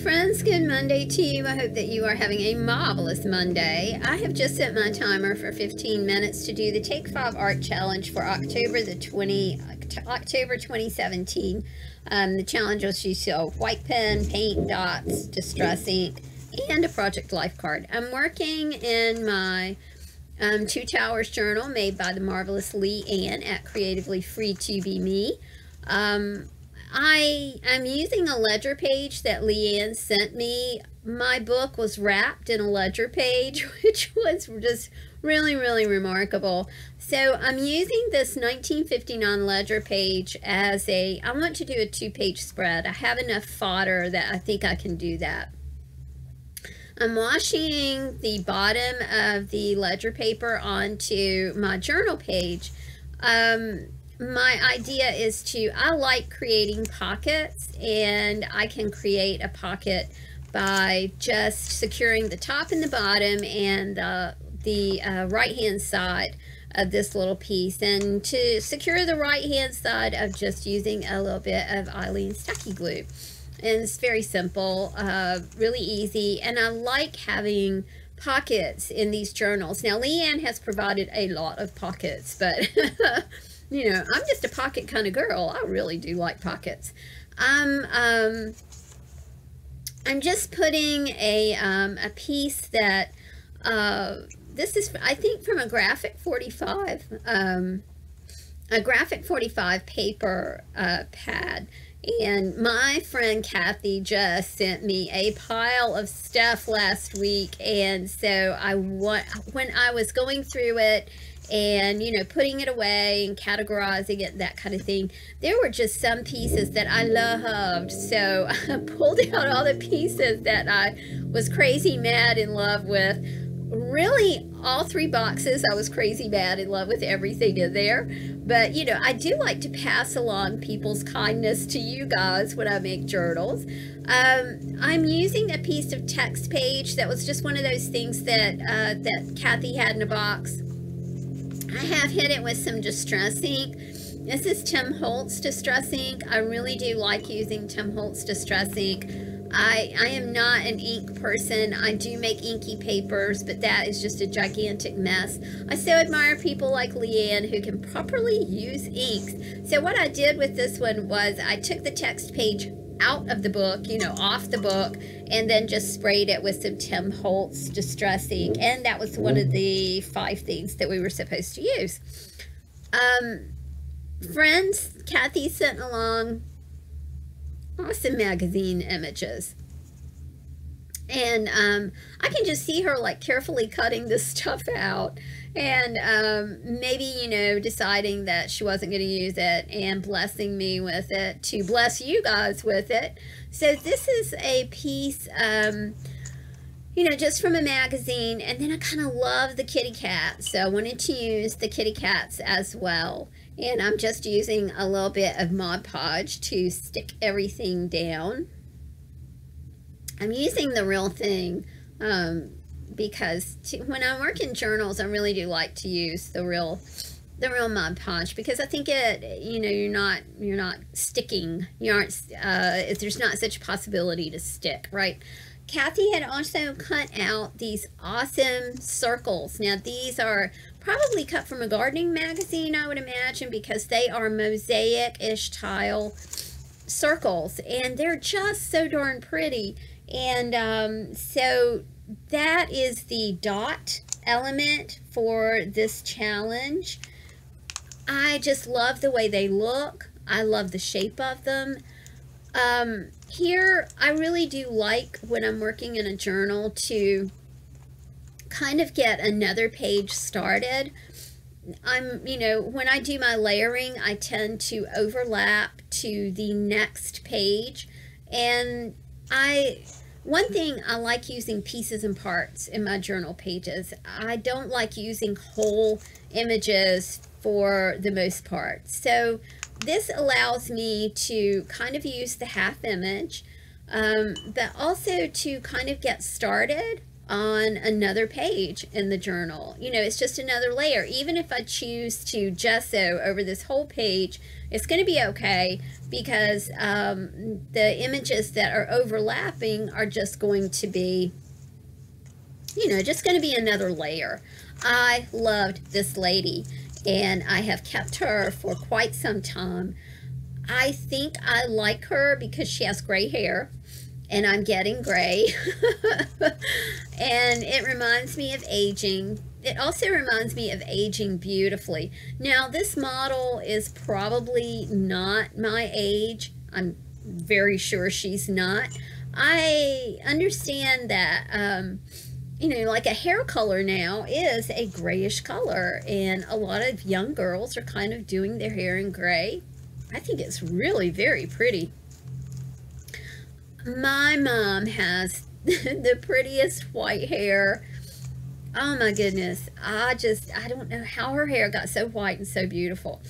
friends, good Monday to you. I hope that you are having a marvelous Monday. I have just set my timer for 15 minutes to do the Take 5 Art Challenge for October 2017. The challenge was to sew white pen, paint, dots, distress ink, and a project life card. I'm working in my Two Towers journal made by the marvelous Leanne at Creatively Free to Be Me. I am using a ledger page that Leanne sent me. My book was wrapped in a ledger page, which was just really remarkable. So I'm using this 1959 ledger page as I want to do a 2-page spread. I have enough fodder that I think I can do that. I'm washing the bottom of the ledger paper onto my journal page. My idea is I like creating pockets, and I can create a pocket by just securing the top and the bottom and the right hand side of this little piece. And to secure the right hand side, I'm just using a little bit of Eileen Stucky glue. And it's very simple, really easy, and I like having pockets in these journals. Now, Leanne has provided a lot of pockets, but you know, I'm just a pocket kind of girl. I really do like pockets. I'm just putting a piece that this is, I think, from a graphic 45 paper pad. And my friend Kathy just sent me a pile of stuff last week, and so when I was going through it and, you know, putting it away and categorizing it, that kind of thing, there were just some pieces that I loved. So I pulled out all the pieces that I was crazy mad in love with. Really, all 3 boxes, I was crazy mad in love with everything in there. But, you know, I do like to pass along people's kindness to you guys when I make journals. I'm using a piece of text page that was just one of those things that that Kathy had in a box. I have hit it with some distress ink. This is Tim Holtz distress ink. I really do like using Tim Holtz distress ink. I am not an ink person. I do make inky papers, but that is just a gigantic mess. I so admire people like Leanne who can properly use inks. So what I did with this one was I took the text page out of the book, you know, off the book, and then just sprayed it with some Tim Holtz distress ink. And that was one of the 5 things that we were supposed to use. Friends, Kathy sent along awesome magazine images, and I can just see her like carefully cutting this stuff out, and maybe, you know, deciding that she wasn't going to use it and blessing me with it to bless you guys with it. So this is a piece, you know, just from a magazine, and then I kind of love the kitty cat, so I wanted to use the kitty cats as well. And I'm just using a little bit of Mod Podge to stick everything down. I'm using the real thing because when I work in journals, I really do like to use the real Mod Podge, because I think it, you know, you're not sticking. You aren't. There's not such a possibility to stick, right? Kathy had also cut out these awesome circles. Now these are probably cut from a gardening magazine, I would imagine, because they are mosaic-ish tile circles, and they're just so darn pretty. And so that is the dot element for this challenge. I just love the way they look. I love the shape of them. Here, I really do like, when I'm working in a journal, to kind of get another page started. You know, when I do my layering, I tend to overlap to the next page. And one thing, I like using pieces and parts in my journal pages. I don't like using whole images for the most part. So this allows me to kind of use the half image, but also to kind of get started on another page in the journal. You know, it's just another layer. Even if I choose to gesso over this whole page, it's going to be okay, because the images that are overlapping are just going to be, you know, just going to be another layer. I loved this lady, and I have kept her for quite some time. I think I like her because she has gray hair, and I'm getting gray. And it reminds me of aging. It also reminds me of aging beautifully. Now, this model is probably not my age. I'm very sure she's not. I understand that, you know, like a hair color now is a grayish color, and a lot of young girls are kind of doing their hair in gray. I think it's really very pretty. My mom has the prettiest white hair. Oh my goodness. I don't know how her hair got so white and so beautiful.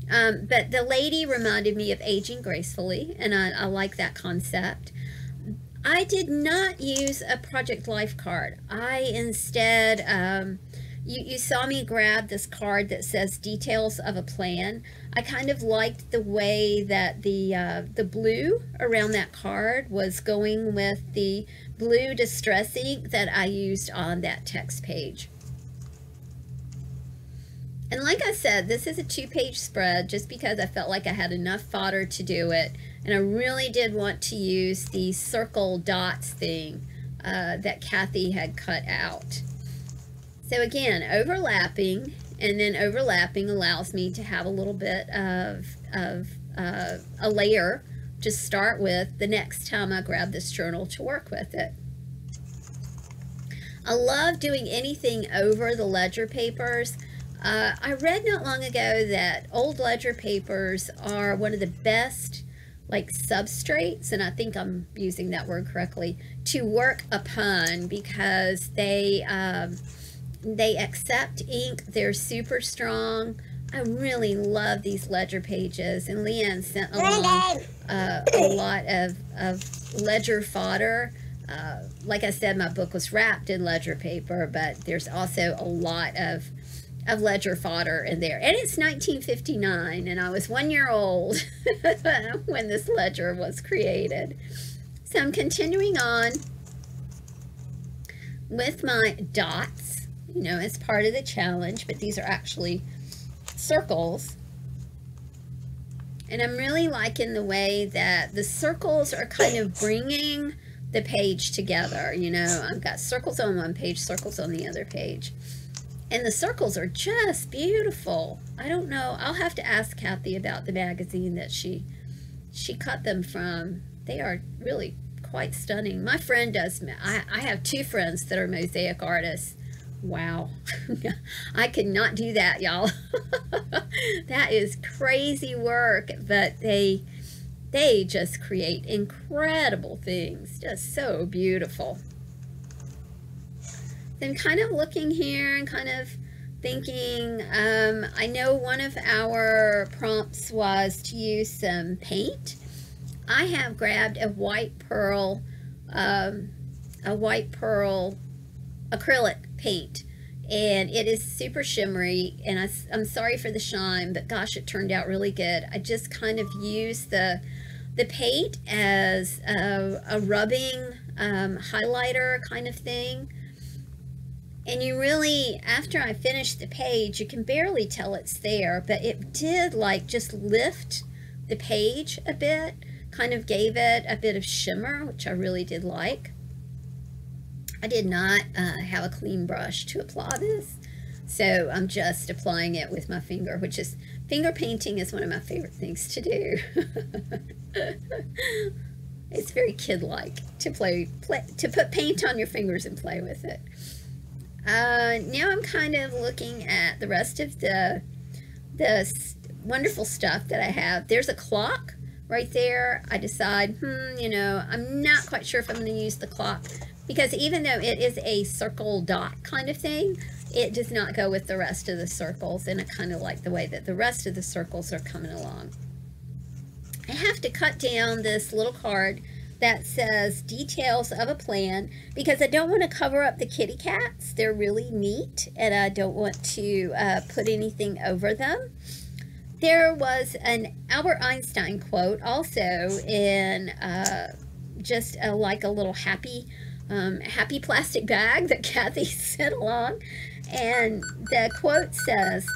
But the lady reminded me of aging gracefully, and I like that concept. I did not use a project life card. I instead, you saw me grab this card that says details of a plan. I kind of liked the way that the blue around that card was going with the blue distress ink that I used on that text page. And like I said, this is a 2-page spread just because I felt like I had enough fodder to do it. And I really did want to use the circle dots thing that Kathy had cut out. So again, overlapping, and then overlapping allows me to have a little bit of a layer to start with the next time I grab this journal to work with it. I love doing anything over the ledger papers. I read not long ago that old ledger papers are one of the best like substrates, and I think I'm using that word correctly, to work upon, because they accept ink. They're super strong. I really love these ledger pages, and Leanne sent along a lot of ledger fodder. Like I said, my book was wrapped in ledger paper, but there's also a lot of ledger fodder in there. And it's 1959, and I was 1 year old when this ledger was created. So I'm continuing on with my dots, you know, as part of the challenge, but these are actually circles. And I'm really liking the way that the circles are kind of bringing the page together. You know, I've got circles on one page, circles on the other page. And the circles are just beautiful. I don't know. I'll have to ask Kathy about the magazine that she cut them from. They are really quite stunning. My friend does. I have 2 friends that are mosaic artists. Wow. I could not do that, y'all. That is crazy work, but they just create incredible things. Just so beautiful. Then kind of looking here and kind of thinking, I know one of our prompts was to use some paint. I have grabbed a white pearl acrylic paint, and it is super shimmery, and I'm sorry for the shine, but gosh, it turned out really good. I just kind of used the paint as a rubbing highlighter kind of thing. And you really, after I finished the page, you can barely tell it's there, but it did like just lift the page a bit, kind of gave it a bit of shimmer, which I really did like. I did not have a clean brush to apply this, so I'm just applying it with my finger, which is, finger painting is one of my favorite things to do. It's very kid-like to to put paint on your fingers and play with it. Now I'm kind of looking at the rest of the wonderful stuff that I have. There's a clock right there. I decide, you know, I'm not quite sure if I'm going to use the clock, because even though it is a circle dot kind of thing, it does not go with the rest of the circles, and I kind of like the way that the rest of the circles are coming along. I have to cut down this little card that says details of a plan, because I don't want to cover up the kitty cats. They're really neat and I don't want to put anything over them. There was an Albert Einstein quote also in just like a little happy plastic bag that Kathy sent along. And the quote says,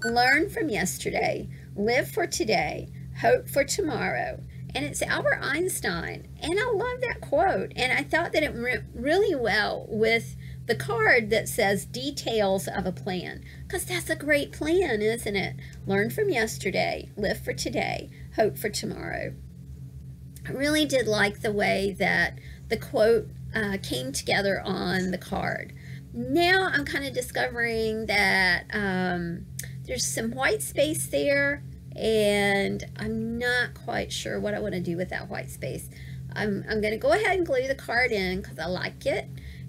"Learn from yesterday, live for today, hope for tomorrow." And it's Albert Einstein. And I love that quote. And I thought that it went really well with the card that says details of a plan. Because that's a great plan, isn't it? Learn from yesterday, live for today, hope for tomorrow. I really did like the way that the quote came together on the card. Now I'm kind of discovering that there's some white space there, and I'm not quite sure what I want to do with that white space. I'm going to go ahead and glue the card in because I like it,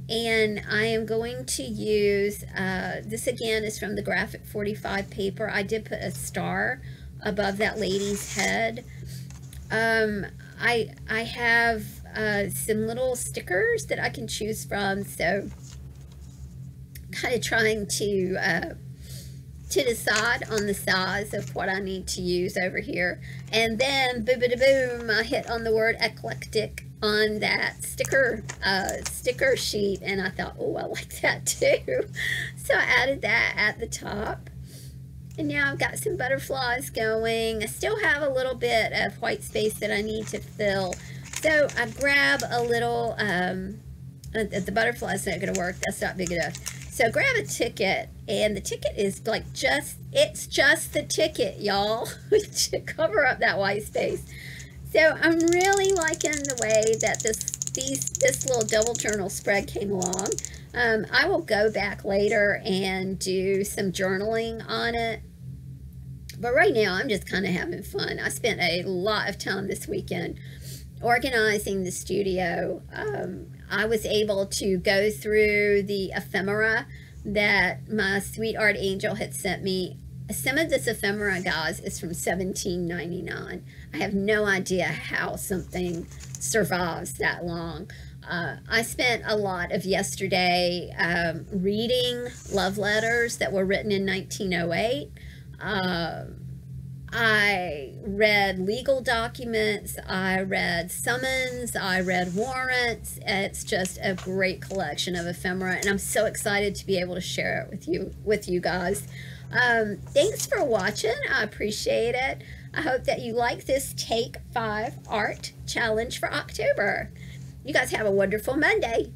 and I am going to use, this again is from the Graphic 45 paper. I did put a star above that lady's head. I have some little stickers that I can choose from, so kind of trying to decide on the size of what I need to use over here. And then boom, I hit on the word eclectic on that sticker sheet, and I thought, oh, I like that too. So I added that at the top, and now I've got some butterflies going. I still have a little bit of white space that I need to fill, so I grab a little the butterfly's not going to work, that's not big enough. So grab a ticket, and the ticket is like it's just the ticket, y'all, to cover up that white space. So I'm really liking the way that this little double journal spread came along. I will go back later and do some journaling on it. But right now, I'm just kind of having fun. I spent a lot of time this weekend organizing the studio. I was able to go through the ephemera that my sweet art angel had sent me. Some of this ephemera, guys, is from $17.99. I have no idea how something survives that long. I spent a lot of yesterday reading love letters that were written in 1908. I read legal documents, I read summons, I read warrants. It's just a great collection of ephemera, and I'm so excited to be able to share it with you guys. Thanks for watching. I appreciate it. I hope that you like this Take 5 Art Challenge for October. You guys have a wonderful Monday.